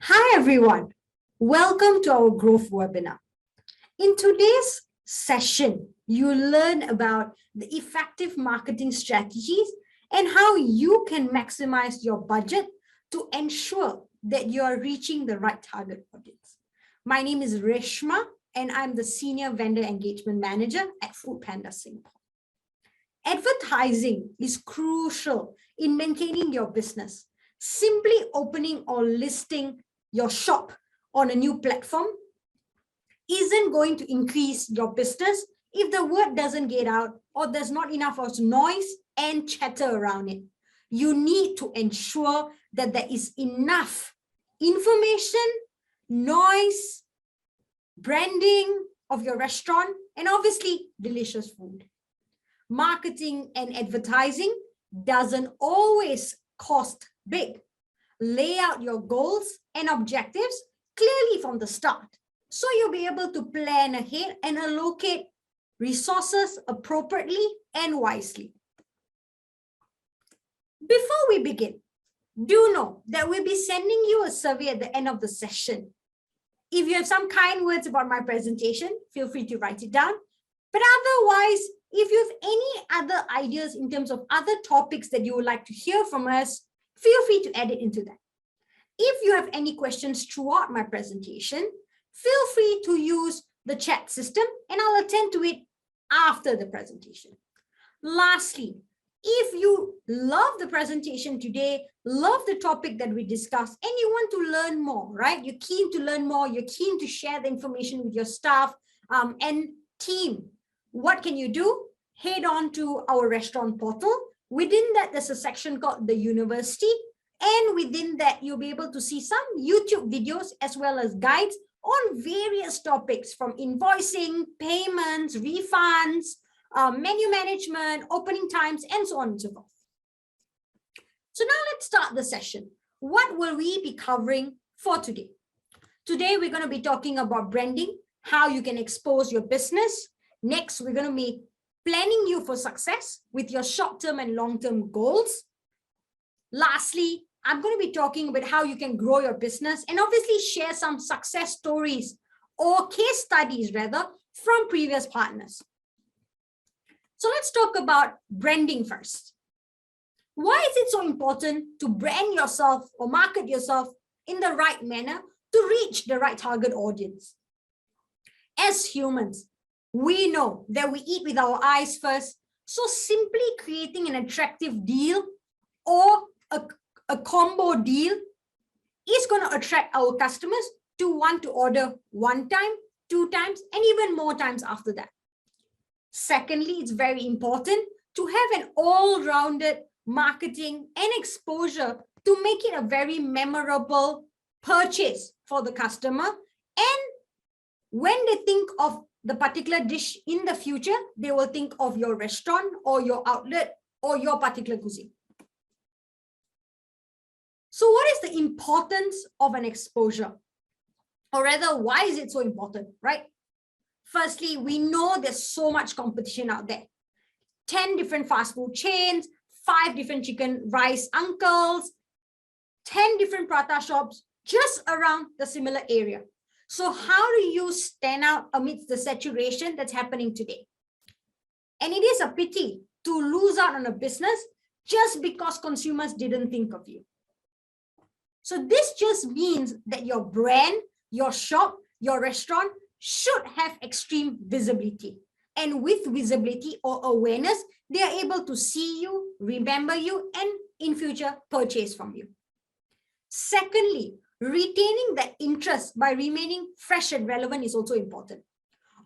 Hi everyone, welcome to our growth webinar. In today's session, you'll learn about the effective marketing strategies and how you can maximize your budget to ensure that you are reaching the right target audience. My name is Reshma and I'm the Senior Vendor Engagement Manager at foodpanda Singapore. Advertising is crucial in maintaining your business. Simply opening or listing your shop on a new platform isn't going to increase your business if the word doesn't get out or there's not enough of noise and chatter around it. You need to ensure that there is enough information, noise, branding of your restaurant, and obviously delicious food. Marketing and advertising doesn't always cost big. Lay out your goals and objectives clearly from the start, so you'll be able to plan ahead and allocate resources appropriately and wisely. Before we begin, do know that we'll be sending you a survey at the end of the session. If you have some kind words about my presentation, feel free to write it down. But otherwise, if you have any other ideas in terms of other topics that you would like to hear from us, feel free to add it into that. If you have any questions throughout my presentation, feel free to use the chat system and I'll attend to it after the presentation. Lastly, if you love the presentation today, love the topic that we discussed, and you want to learn more, right? You're keen to learn more, you're keen to share the information with your staff and team. What can you do? Head on to our restaurant portal. Within that, there's a section called the University. And within that, you'll be able to see some YouTube videos as well as guides on various topics from invoicing, payments, refunds, menu management, opening times, and so on and so forth. So now let's start the session. What will we be covering for today? Today, we're going to be talking about branding, how you can expose your business. Next, we're going to be planning you for success with your short-term and long-term goals. Lastly, I'm going to be talking about how you can grow your business and obviously share some success stories or case studies rather from previous partners. So let's talk about branding first. Why is it so important to brand yourself or market yourself in the right manner to reach the right target audience? As humans, we know that we eat with our eyes first. So simply creating an attractive deal or a combo deal is going to attract our customers to want to order one time, two times, and even more times after that. Secondly, it's very important to have an all-rounded marketing and exposure to make it a very memorable purchase for the customer. And when they think of the particular dish in the future, they will think of your restaurant or your outlet or your particular cuisine. So what is the importance of an exposure? Or rather, why is it so important, right? Firstly, we know there's so much competition out there. 10 different fast food chains, 5 different chicken rice uncles, 10 different prata shops just around the similar area. So how do you stand out amidst the saturation that's happening today? And it is a pity to lose out on a business just because consumers didn't think of you. So this just means that your brand, your shop, your restaurant should have extreme visibility. And with visibility or awareness, they are able to see you, remember you, and in future purchase from you. Secondly, retaining that interest by remaining fresh and relevant is also important.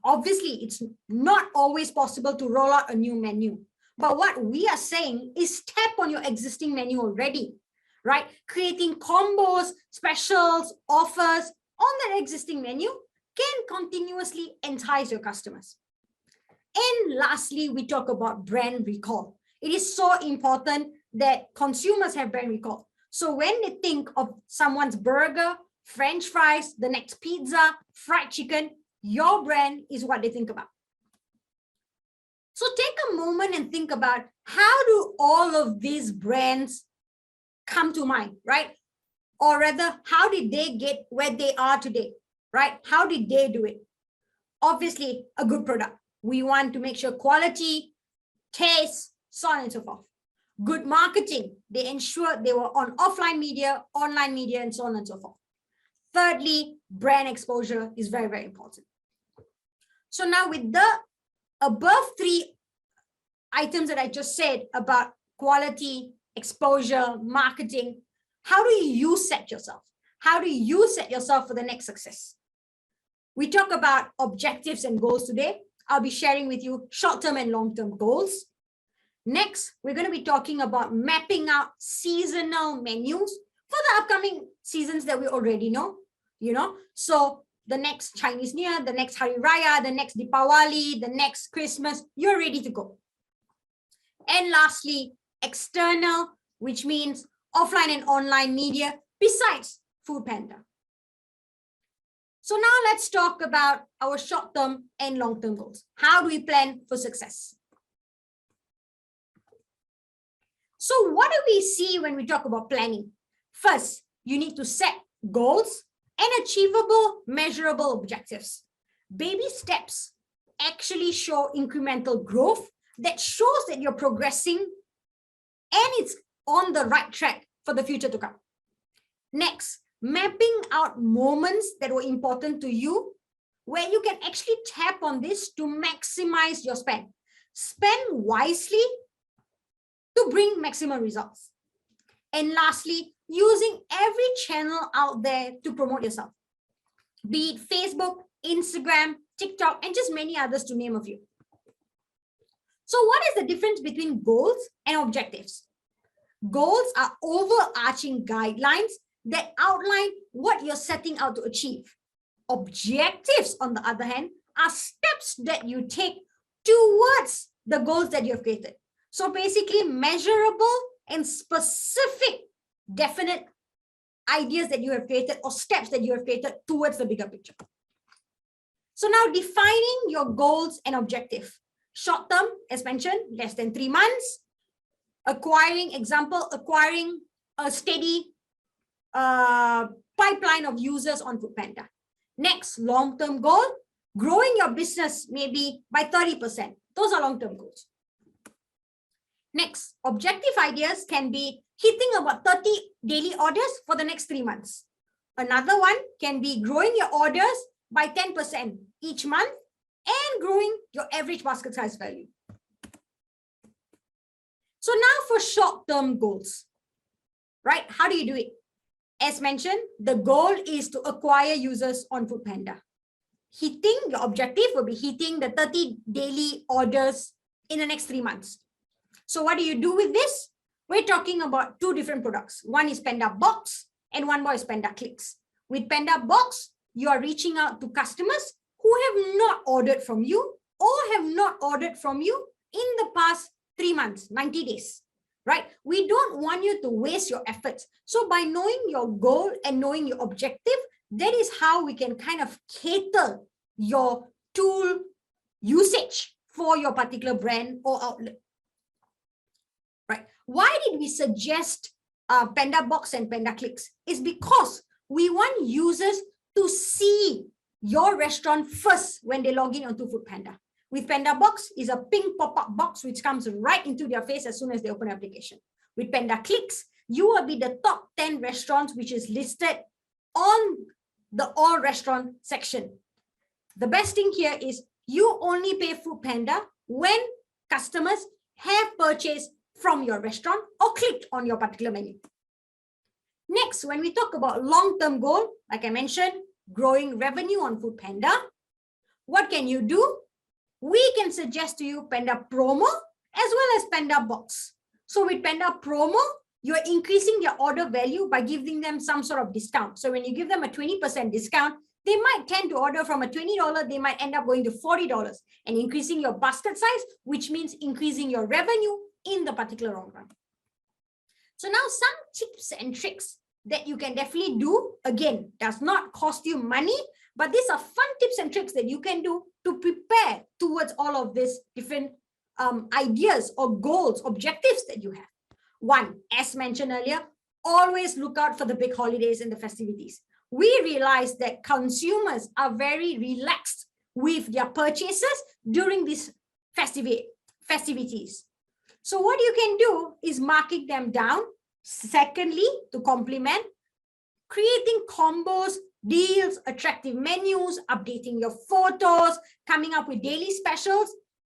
Obviously, it's not always possible to roll out a new menu. But what we are saying is tap on your existing menu already, right? Creating combos, specials, offers on that existing menu can continuously entice your customers. And lastly, we talk about brand recall. It is so important that consumers have brand recall. So when they think of someone's burger, French fries, the next pizza, fried chicken, your brand is what they think about. So take a moment and think about how do all of these brands come to mind, right? Or rather, how did they get where they are today, right? How did they do it? Obviously, a good product. We want to make sure quality, taste, so on and so forth. Good marketing. They ensure they were on offline media, online media, and so on and so forth. Thirdly, brand exposure is very, very important. So now with the above three items that I just said about quality, exposure, marketing, how do you set yourself? How do you set yourself for the next success? We talk about objectives and goals today. I'll be sharing with you short-term and long-term goals. Next, we're going to be talking about mapping out seasonal menus for the upcoming seasons that we already know, so the next Chinese New Year, the next Hari Raya, the next Deepawali, the next Christmas, you're ready to go. And lastly, external, which means offline and online media besides foodpanda. So now let's talk about our short-term and long-term goals. How do we plan for success? So what do we see when we talk about planning? First, you need to set goals and achievable, measurable objectives. Baby steps actually show incremental growth that shows that you're progressing and it's on the right track for the future to come. Next, mapping out moments that were important to you, where you can actually tap on this to maximize your spend. Spend wisely to bring maximum results. And lastly, using every channel out there to promote yourself, be it Facebook, Instagram, TikTok, and just many others to name a few. So what is the difference between goals and objectives? Goals are overarching guidelines that outline what you're setting out to achieve. Objectives, on the other hand, are steps that you take towards the goals that you have created. So basically measurable and specific, definite ideas that you have created or steps that you have created towards the bigger picture. So now defining your goals and objective. Short term, as mentioned, less than 3 months. Acquiring a steady pipeline of users on foodpanda. Next, long-term goal, growing your business maybe by 30%. Those are long-term goals. Next, objective ideas can be hitting about 30 daily orders for the next 3 months. Another one can be growing your orders by 10% each month and growing your average basket size value. So now for short-term goals, right? How do you do it? As mentioned, the goal is to acquire users on foodpanda. Hitting your objective will be hitting the 30 daily orders in the next 3 months. So what do you do with this? We're talking about 2 different products. One is Panda Box and one more is Panda Clicks. With Panda Box, you are reaching out to customers who have not ordered from you or have not ordered from you in the past 3 months, 90 days, right? We don't want you to waste your efforts. So by knowing your goal and knowing your objective, that is how we can kind of cater your tool usage for your particular brand or outlet. Right? Why did we suggest Panda Box and Panda Clicks? It's because we want users to see your restaurant first when they log in onto foodpanda. With Panda Box is a pink pop-up box which comes right into their face as soon as they open the application. With Panda Clicks, you will be the top 10 restaurants which is listed on the all restaurant section. The best thing here is you only pay foodpanda when customers have purchased from your restaurant or clicked on your particular menu. Next, when we talk about long-term goal, like I mentioned, growing revenue on foodpanda, what can you do? We can suggest to you Panda Promo as well as Panda Box. So with Panda Promo, you're increasing their order value by giving them some sort of discount. So when you give them a 20% discount, they might tend to order from a $20, they might end up going to $40 and increasing your basket size, which means increasing your revenue in the particular long run. So now some tips and tricks that you can definitely do, again, does not cost you money, but these are fun tips and tricks that you can do to prepare towards all of these different ideas or goals, objectives that you have. One, as mentioned earlier, always look out for the big holidays and the festivities. We realize that consumers are very relaxed with their purchases during these festivities. So what you can do is marking them down. Secondly, to complement, creating combos, deals, attractive menus, updating your photos, coming up with daily specials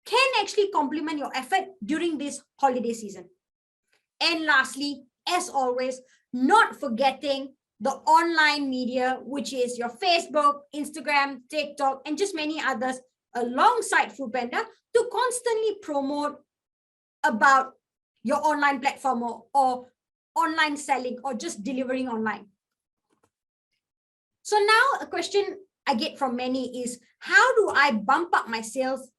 can actually complement your effort during this holiday season. And lastly, as always, not forgetting the online media, which is your Facebook, Instagram, TikTok, and just many others alongside foodpanda to constantly promote about your online platform or online selling or just delivering online. So now a question I get from many is, how do I bump up my sales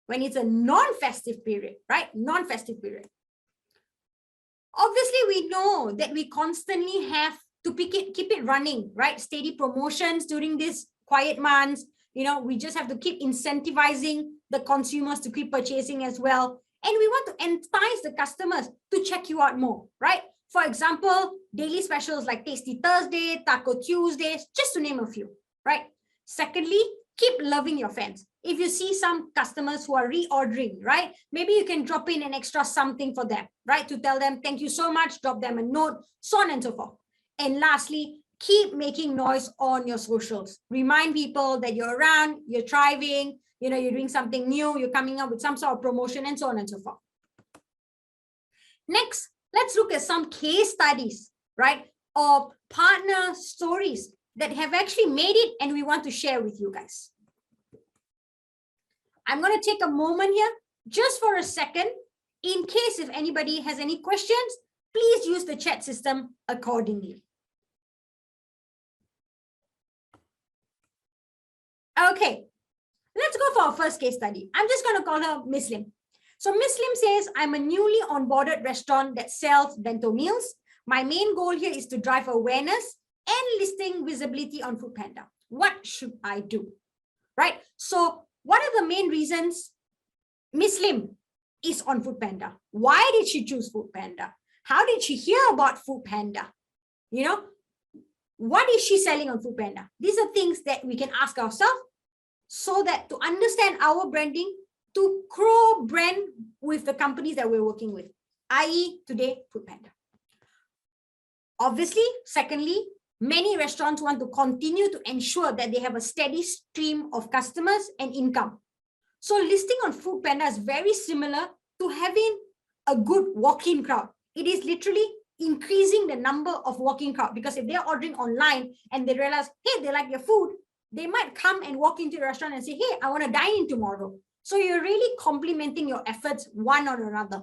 when it's a non-festive period, right? Non-festive period. Obviously, we know that we constantly have to keep it running, right? Steady promotions during these quiet months. We just have to keep incentivizing the consumers to keep purchasing as well. And we want to entice the customers to check you out more, right? For example, daily specials like Tasty Thursday, Taco Tuesdays, just to name a few, right? Secondly, keep loving your fans. If you see some customers who are reordering, right? Maybe you can drop in an extra something for them, right? To tell them, thank you so much, drop them a note, so on and so forth. And lastly, keep making noise on your socials. Remind people that you're around, you're thriving, you're doing something new, you're coming up with some sort of promotion and so on and so forth. Next, let's look at some case studies, right? Of partner stories that have actually made it and we want to share with you guys. I'm going to take a moment here just for a second. In case if anybody has any questions, please use the chat system accordingly. Okay, let's go for our first case study. I'm just going to call her Miss Lim. So Miss Lim says, I'm a newly onboarded restaurant that sells bento meals. My main goal here is to drive awareness and listing visibility on foodpanda. What should I do? Right? So what are the main reasons Miss Lim is on foodpanda? Why did she choose foodpanda? How did she hear about foodpanda? What is she selling on foodpanda? These are things that we can ask ourselves so that to understand our branding, to co-brand with the companies that we're working with, i.e. today, foodpanda. Obviously, secondly, many restaurants want to continue to ensure that they have a steady stream of customers and income. So listing on foodpanda is very similar to having a good walk-in crowd. It is literally increasing the number of walk-in crowd, because if they're ordering online and they realize, hey, they like your food, they might come and walk into the restaurant and say, hey, I want to dine in tomorrow. So you're really complementing your efforts one on another.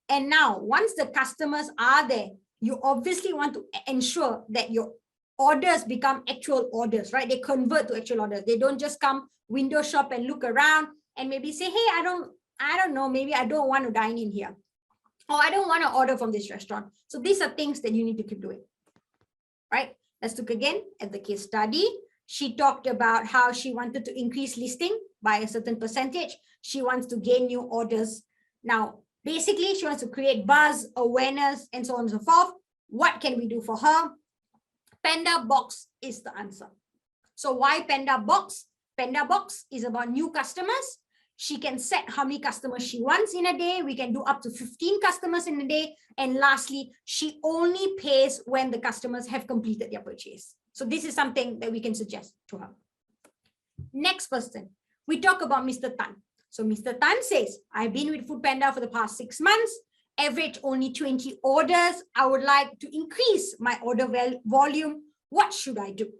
And now, once the customers are there, you obviously want to ensure that your orders become actual orders, right? They convert to actual orders. They don't just come window shop and look around and maybe say, hey, I don't know, maybe I don't want to dine in here, or I don't want to order from this restaurant. So these are things that you need to keep doing, right? Let's look again at the case study. She talked about how she wanted to increase listing by a certain percentage. She wants to gain new orders. Now, basically, she wants to create buzz, awareness, and so on and so forth. What can we do for her? Panda Box is the answer. So why Panda Box? Panda Box is about new customers. She can set how many customers she wants in a day. We can do up to 15 customers in a day. And lastly, she only pays when the customers have completed their purchase. So this is something that we can suggest to her. Next person, we talk about Mr. Tan. So Mr. Tan says, I've been with foodpanda for the past 6 months, average only 20 orders. I would like to increase my order volume. What should I do?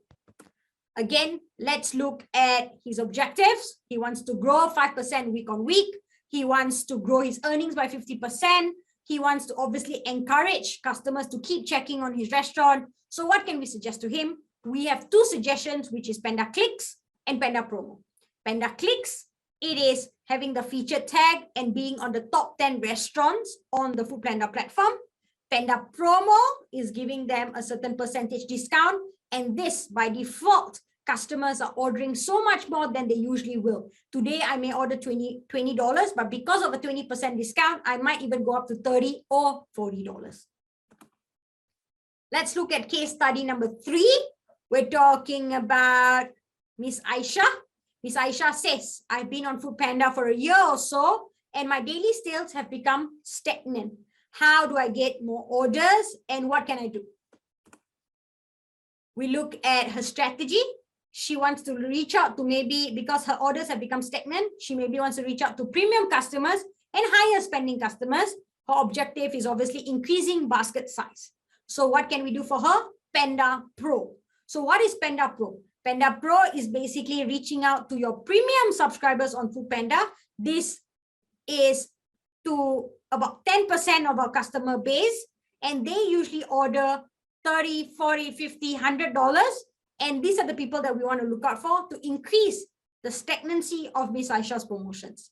Again, let's look at his objectives. He wants to grow 5% week on week. He wants to grow his earnings by 50%. He wants to obviously encourage customers to keep checking on his restaurant. So what can we suggest to him? We have 2 suggestions, which is Panda Clicks and Panda Promo. Panda Clicks, it is having the featured tag and being on the top 10 restaurants on the foodpanda platform. Panda Promo is giving them a certain percentage discount. And this, by default, customers are ordering so much more than they usually will. Today, I may order $20, but because of a 20% discount, I might even go up to $30 or $40. Let's look at case study number 3. We're talking about Miss Aisha. Miss Aisha says, I've been on foodpanda for a year or so, and my daily sales have become stagnant. How do I get more orders, and what can I do? We look at her strategy. She wants to reach out to, maybe because her orders have become stagnant, she maybe wants to reach out to premium customers and higher spending customers. Her objective is obviously increasing basket size. So what can we do for her? Panda Pro. So what is Panda Pro? Panda Pro is basically reaching out to your premium subscribers on foodpanda. This is to about 10% of our customer base, and they usually order $30, $40, $50, $100. And these are the people that we want to look out for to increase the stagnancy of Miss Aisha's promotions.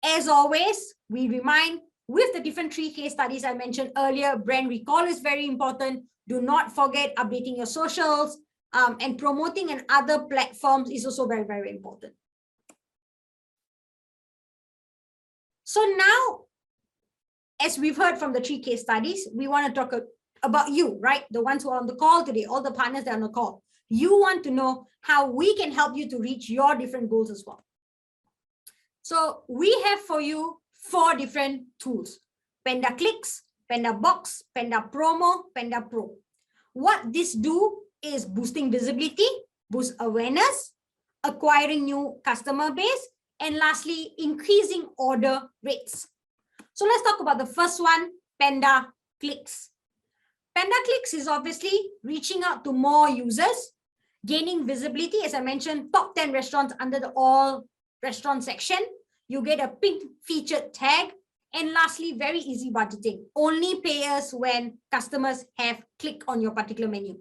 As always, we remind, with the different 3 case studies I mentioned earlier, brand recall is very important. Do not forget updating your socials, and promoting on other platforms is also very, very important. So now, as we've heard from the 3 case studies, we want to talk about you, right? The ones who are on the call today, all the partners that are on the call. You want to know how we can help you to reach your different goals as well. So we have for you 4 different tools: Panda Clicks, Panda Box, Panda Promo, Panda Pro. What this do is boosting visibility, boost awareness, acquiring new customer base, and lastly, increasing order rates. So let's talk about the first one, Panda Clicks. Panda Clicks is obviously reaching out to more users, gaining visibility. As I mentioned, top 10 restaurants under the all restaurant section. You get a pink featured tag. And lastly, very easy budgeting. Only pay us when customers have clicked on your particular menu.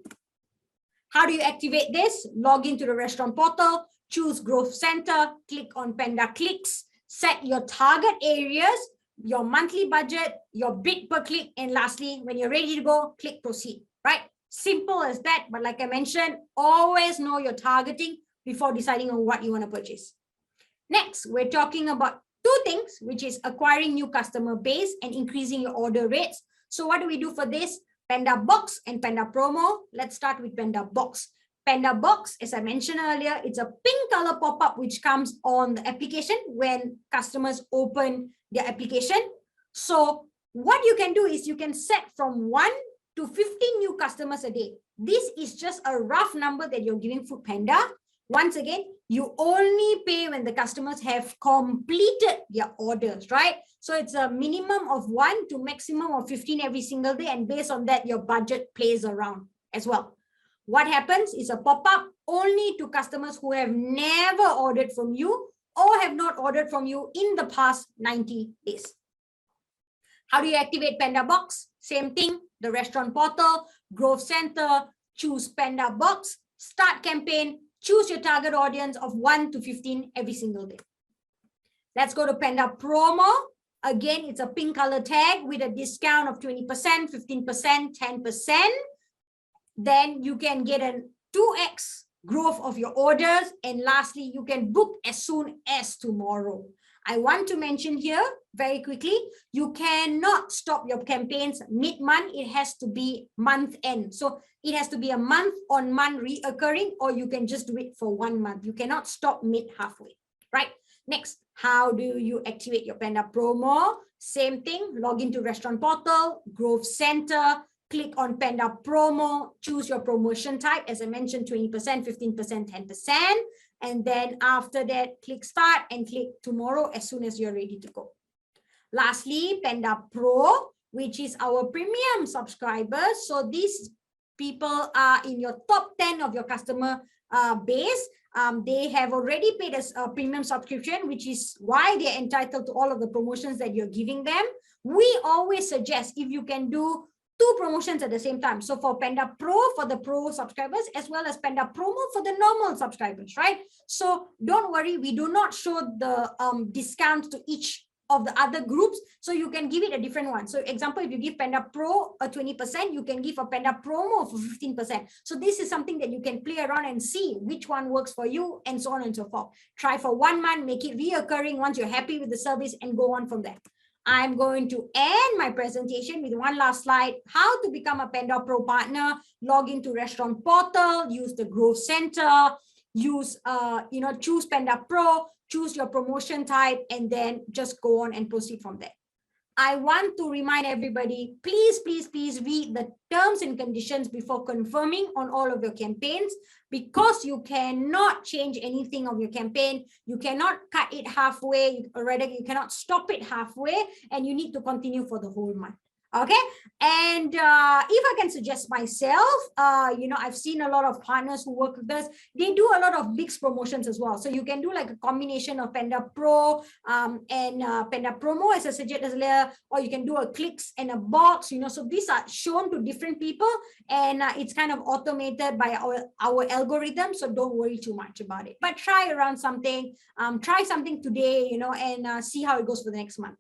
How do you activate this? Log into the restaurant portal, choose Growth Center, click on Panda Clicks, set your target areas, your monthly budget, your bid per click, and lastly, when you're ready to go, click proceed, right? Simple as that. But like I mentioned, always know your targeting before deciding on what you want to purchase. Next, we're talking about 2 things, which is acquiring new customer base and increasing your order rates. So what do we do for this? Panda Box and Panda Promo. Let's start with Panda Box. Panda Box, as I mentioned earlier, it's a pink color pop-up which comes on the application when customers open their application. So what you can do is you can set from 1 to 15 new customers a day. This is just a rough number that you're giving foodpanda. Once again, you only pay when the customers have completed their orders, right? So it's a minimum of 1 to maximum of 15 every single day. And based on that, your budget plays around as well. What happens is a pop-up only to customers who have never ordered from you or have not ordered from you in the past 90 days. How do you activate Panda Box? Same thing, the restaurant portal, Growth Center, choose Panda Box, start campaign, choose your target audience of 1 to 15 every single day. Let's go to Panda Promo. Again, it's a pink color tag with a discount of 20%, 15%, 10%. Then you can get a 2x growth of your orders. And lastly, you can book as soon as tomorrow. I want to mention here very quickly, you cannot stop your campaigns mid-month. It has to be month end. So it has to be a month-on-month reoccurring, or you can just do it for 1 month. You cannot stop mid-halfway, right? Next, how do you activate your Panda Promo? Same thing, log into restaurant portal, Growth Center, click on Panda Promo, choose your promotion type. As I mentioned, 20%, 15%, 10%. And then after that, click start and click tomorrow as soon as you're ready to go. Lastly, Panda Pro, which is our premium subscribers. So these people are in your top 10 of your customer base. They have already paid us a premium subscription, which is why they're entitled to all of the promotions that you're giving them. We always suggest if you can do 2 promotions at the same time. So for Panda Pro, for the Pro subscribers, as well as Panda Promo for the normal subscribers, right? So don't worry, we do not show the discounts to each of the other groups. So you can give it a different one. So example, if you give Panda Pro a 20%, you can give a Panda Promo for 15%. So this is something that you can play around and see which one works for you and so on and so forth. Try for 1 month, make it reoccurring once you're happy with the service and go on from there. I'm going to end my presentation with one last slide, how to become a Panda Pro partner. Log into restaurant portal, use the growth center, use, choose Panda Pro, choose your promotion type, and then just go on and proceed from there. I want to remind everybody, please, please, please read the terms and conditions before confirming on all of your campaigns, because you cannot change anything of your campaign. You cannot cut it halfway, or rather you cannot stop it halfway, and you need to continue for the whole month. Okay, and if I can suggest myself, I've seen a lot of partners who work with us. They do a lot of mixed promotions as well. So you can do like a combination of Panda Pro and Panda Promo, as I suggested earlier, or you can do a clicks and a box. So these are shown to different people, and it's kind of automated by our algorithm. So don't worry too much about it. But try around something. Try something today, and see how it goes for the next month.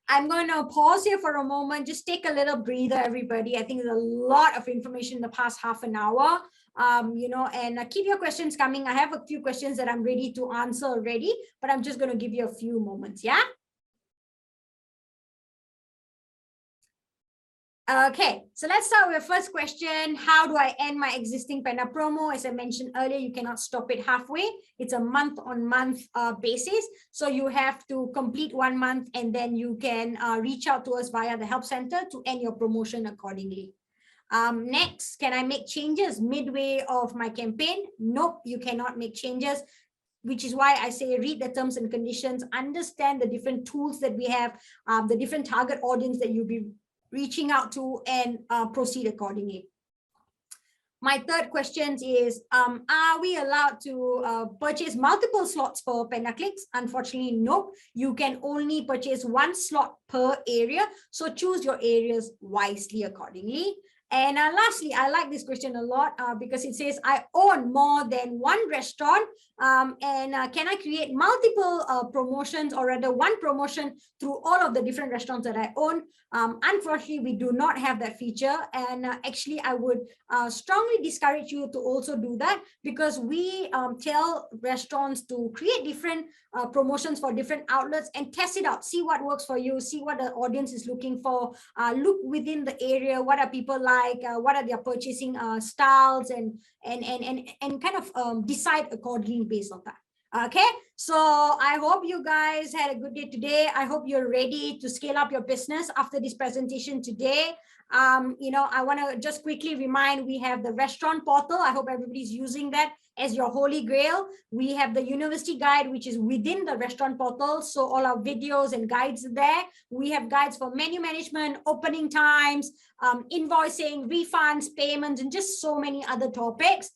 I'm going to pause here for a moment. Just take a little breather, everybody. I think there's a lot of information in the past half an hour, and keep your questions coming. I have a few questions that I'm ready to answer already, but I'm just going to give you a few moments. Yeah. Okay, so let's start with the first question. How do I end my existing Panda promo? As I mentioned earlier, you cannot stop it halfway. It's a month-on-month basis. So you have to complete 1 month, and then you can reach out to us via the help center to end your promotion accordingly. Next, can I make changes midway of my campaign? Nope, you cannot make changes, which is why I say read the terms and conditions, understand the different tools that we have, the different target audience that you'll be reaching out to, and proceed accordingly. My third question is, are we allowed to purchase multiple slots for Panda Clicks? Unfortunately, nope. You can only purchase 1 slot per area. So choose your areas wisely accordingly. And lastly, I like this question a lot because it says, I own more than 1 restaurant, and can I create multiple promotions, or rather 1 promotion through all of the different restaurants that I own? Unfortunately, we do not have that feature. And actually, I would strongly discourage you to also do that, because we tell restaurants to create different promotions for different outlets and test it out, see what works for you, see what the audience is looking for, look within the area, what are people like, what are their purchasing styles, and kind of decide accordingly based on that. Okay, so I hope you guys had a good day today. I hope you're ready to scale up your business after this presentation today. I want to just quickly remind, we have the restaurant portal. I hope everybody's using that as your holy grail. We have the university guide, which is within the restaurant portal. So all our videos and guides are there. We have guides for menu management, opening times, invoicing, refunds, payments, and just so many other topics.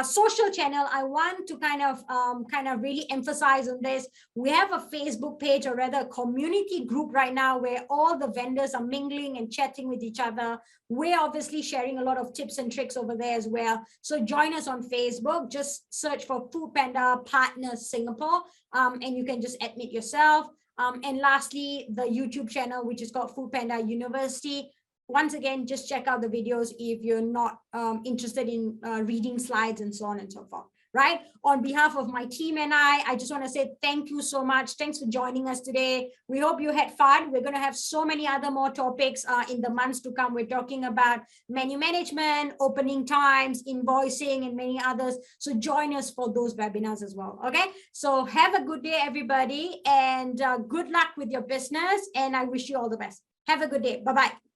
Social channel, I want to kind of really emphasize on this. We have a Facebook page, or rather a community group right now, where all the vendors are mingling and chatting with each other. We're obviously sharing a lot of tips and tricks over there as well. So join us on Facebook. Just search for foodpanda Partners Singapore, and you can just admit yourself. And lastly, the YouTube channel, which is called foodpanda University. Once again, just check out the videos if you're not interested in reading slides and so on and so forth, right? On behalf of my team and I just want to say thank you so much. Thanks for joining us today. We hope you had fun. We're going to have so many other more topics in the months to come. We're talking about menu management, opening times, invoicing, and many others. So join us for those webinars as well, okay? So have a good day, everybody, and good luck with your business. And I wish you all the best. Have a good day. Bye-bye.